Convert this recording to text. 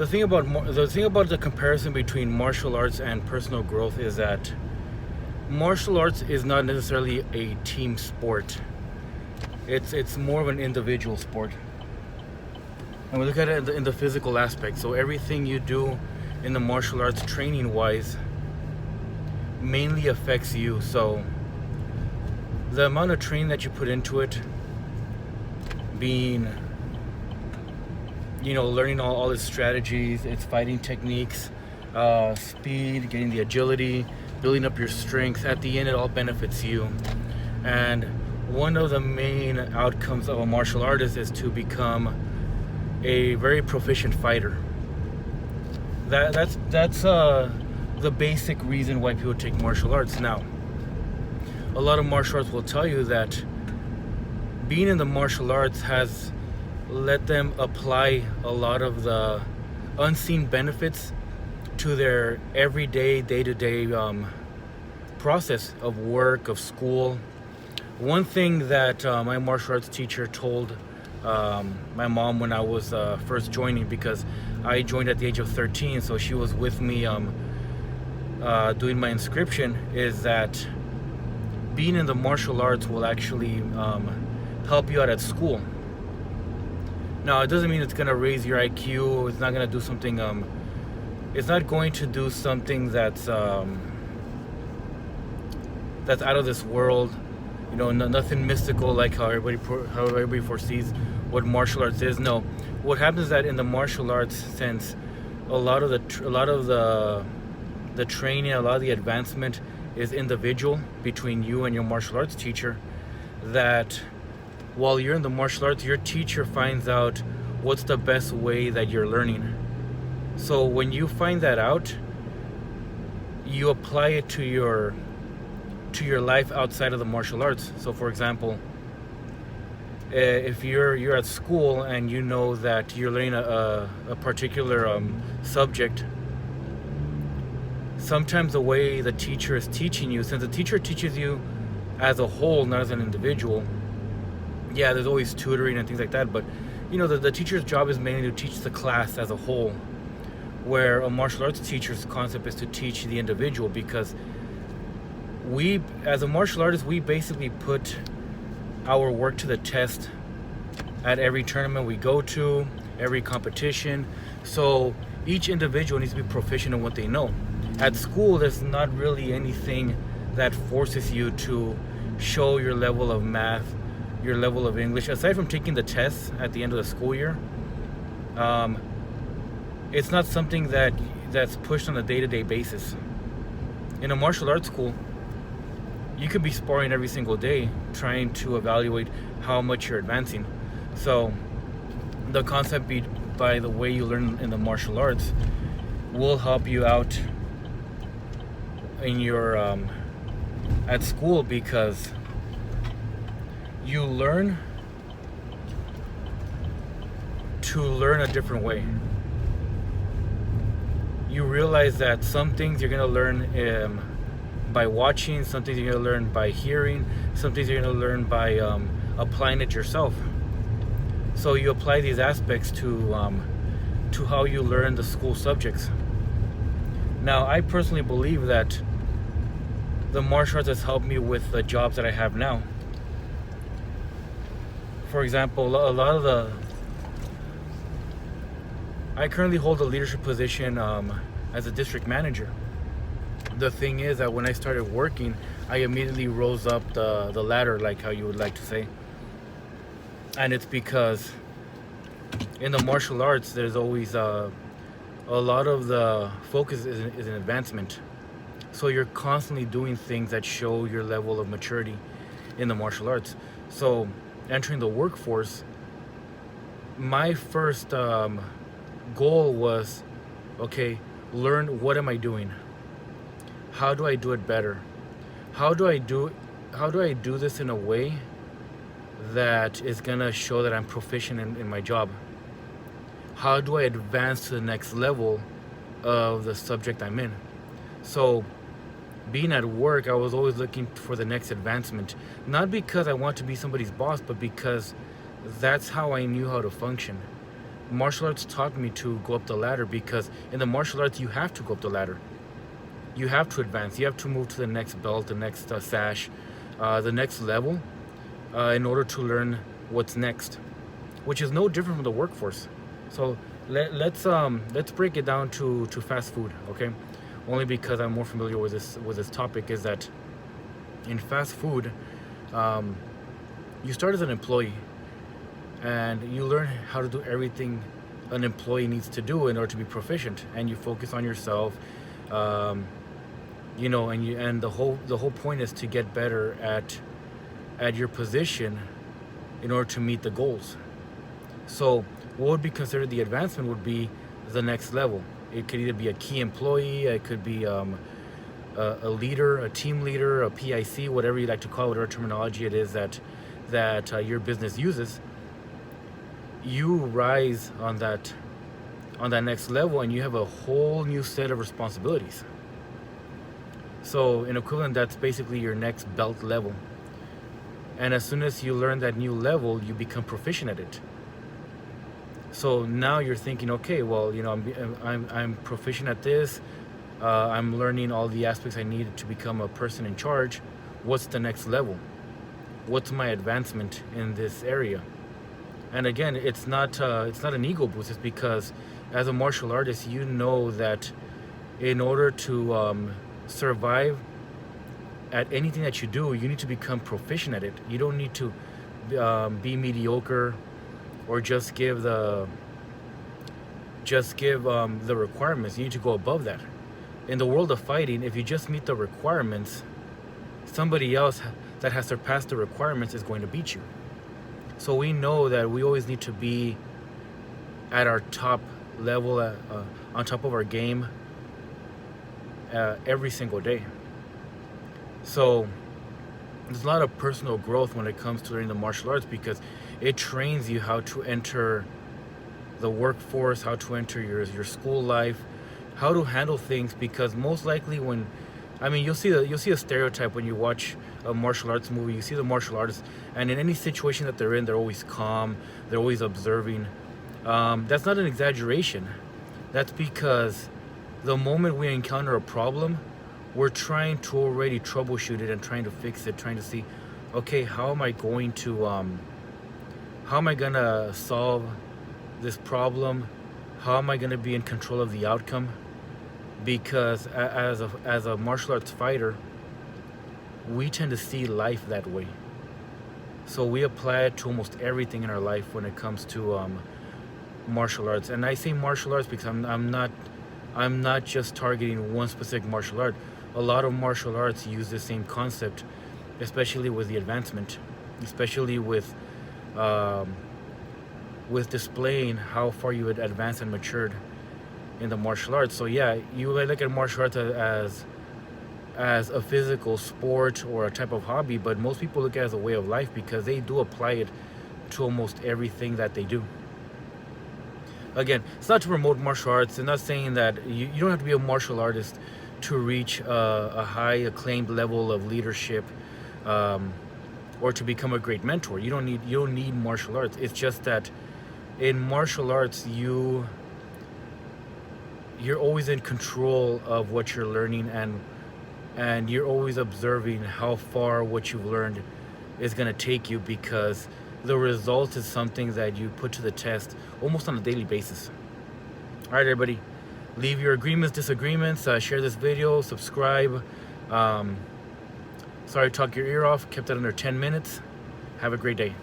the comparison between martial arts and personal growth is that martial arts is not necessarily a team sport. It's more of an individual sport. And we look at it in the physical aspect. So everything you do in the martial arts training wise mainly affects you. So the amount of training that you put into it, being, learning all its strategies, its fighting techniques, speed, getting the agility, building up your strength, at the end it all benefits you. And one of the main outcomes of a martial artist is to become a very proficient fighter. That's the basic reason why people take martial arts. Now, a lot of martial arts will tell you that being in the martial arts has let them apply a lot of the unseen benefits to their everyday, day-to-day process of work, of school. One thing that my martial arts teacher told my mom when I was first joining, because I joined at the age of 13, so she was with me doing my inscription, is that being in the martial arts will actually help you out at school. Now, it doesn't mean it's going to raise your IQ. It's not going to do something, it's not going to do something that's out of this world. Nothing mystical like how everybody foresees what martial arts is. No, what happens is that in the martial arts sense, a lot of the training, a lot of the advancement is individual between you and your martial arts teacher. That while you're in the martial arts, your teacher finds out what's the best way that you're learning. So when you find that out, you apply it to your life outside of the martial arts. So for example, if you're at school and you know that you're learning a particular subject, sometimes the way the teacher is teaching you, since the teacher teaches you as a whole, not as an individual, there's always tutoring and things like that, but the teacher's job is mainly to teach the class as a whole, where a martial arts teacher's concept is to teach the individual, because we, as a martial artist, we basically put our work to the test at every tournament we go to, every competition. So each individual needs to be proficient in what they know. At school, there's not really anything that forces you to show your level of math, your level of English, aside from taking the tests at the end of the school year. It's not something that's pushed on a day-to-day basis. In a martial arts school, you could be sparring every single day, trying to evaluate how much you're advancing. So the concept by the way you learn in the martial arts will help you out in your at school, because you learn to learn a different way. You realize that some things you're going to learn by watching, some things you're going to learn by hearing, some things you're going to learn by applying it yourself. So you apply these aspects to how you learn the school subjects. Now, I personally believe that the martial arts has helped me with the jobs that I have now. For example, I currently hold a leadership position as a district manager. The thing is that when I started working, I immediately rose up the ladder, like how you would like to say. And it's because in the martial arts, there's always a lot of the focus is in advancement. So you're constantly doing things that show your level of maturity in the martial arts. So entering the workforce, my first goal was, okay, learn what am I doing? How do I do it better? How do I do this in a way that is gonna show that I'm proficient in my job? How do I advance to the next level of the subject I'm in? So being at work, I was always looking for the next advancement, not because I want to be somebody's boss, but because that's how I knew how to function. martial arts taught me to go up the ladder, because in the martial arts you have to go up the ladder. You have to advance. You have to move to the next belt, the next sash, the next level, in order to learn what's next, which is no different from the workforce. So let's break it down to fast food, okay? Only because I'm more familiar with this topic, is that in fast food, you start as an employee, and you learn how to do everything an employee needs to do in order to be proficient, and you focus on yourself, you know, and the whole point is to get better at your position in order to meet the goals. So what would be considered the advancement would be the next level. It could either be a key employee, it could be a leader, a team leader, a PIC, whatever you like to call it, whatever terminology it is that your business uses. You rise on that next level, and you have a whole new set of responsibilities. So in equivalent, that's basically your next belt level. And as soon as you learn that new level, you become proficient at it. So now you're thinking, okay, well, you know, I'm proficient at this. I'm learning all the aspects I need to become a person in charge. What's the next level? What's my advancement in this area? And again, it's not an ego boost. It's because as a martial artist, you know that in order to survive at anything that you do, you need to become proficient at it. You don't need to be mediocre, or just give the requirements. You need to go above that. In the world of fighting, if you just meet the requirements, somebody else that has surpassed the requirements is going to beat you. So we know that we always need to be at our top level, on top of our game, every single day. So there's a lot of personal growth when it comes to learning the martial arts, because it trains you how to enter the workforce, how to enter your school life, how to handle things. Because most likely you'll see a stereotype when you watch a martial arts movie. You see the martial artists, and in any situation that they're in, they're always calm, they're always observing. That's not an exaggeration. That's because the moment we encounter a problem, we're trying to already troubleshoot it and trying to fix it, trying to see, okay, how am I gonna solve this problem? How am I gonna be in control of the outcome? Because as a martial arts fighter, we tend to see life that way. So we apply it to almost everything in our life when it comes to martial arts. And I say martial arts because I'm not just targeting one specific martial art. A lot of martial arts use the same concept, especially with the advancement, especially with displaying how far you had advanced and matured in the martial arts. So yeah, you look at martial arts as a physical sport or a type of hobby, but most people look at it as a way of life, because they do apply it to almost everything that they do. Again, it's not to promote martial arts. I'm not saying that you don't have to be a martial artist to reach a high acclaimed level of leadership, or to become a great mentor. You don't need martial arts. It's just that in martial arts, you're always in control of what you're learning, and you're always observing how far what you've learned is going to take you, because the result is something that you put to the test almost on a daily basis. All right, everybody, leave your agreements, disagreements, share this video, subscribe. Sorry to talk your ear off, kept it under 10 minutes. Have a great day.